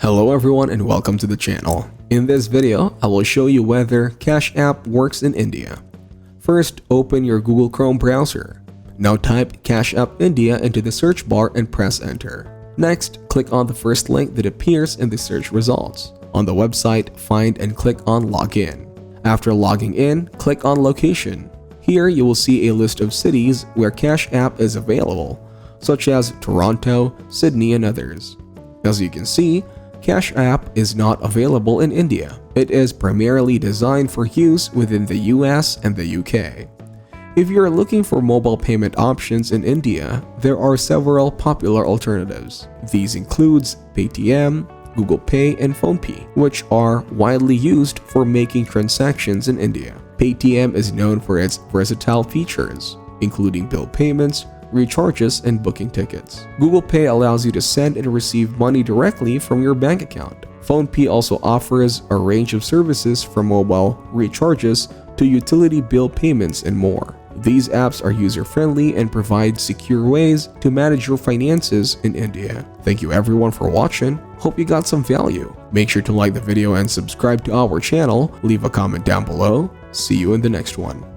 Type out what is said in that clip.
Hello everyone and welcome to the channel. In this video, I will show you whether Cash App works in India. First, open your Google Chrome browser. Now type Cash App India into the search bar and press enter. Next, click on the first link that appears in the search results. On the website, find and click on Login. After logging in, click on Location. Here you will see a list of cities where Cash App is available, such as Toronto, Sydney, and others. As you can see, Cash App is not available in India. It is primarily designed for use within the US and the UK. If you are looking for mobile payment options in India, there are several popular alternatives. These includes Paytm, Google Pay, and PhonePe, which are widely used for making transactions in India. Paytm is known for its versatile features, including bill payments, recharges, and booking tickets. Google Pay allows you to send and receive money directly from your bank account. PhonePe also offers a range of services from mobile recharges to utility bill payments and more. These apps are user-friendly and provide secure ways to manage your finances in India. Thank you everyone for watching. Hope you got some value. Make sure to like the video and subscribe to our channel. Leave a comment down below. See you in the next one.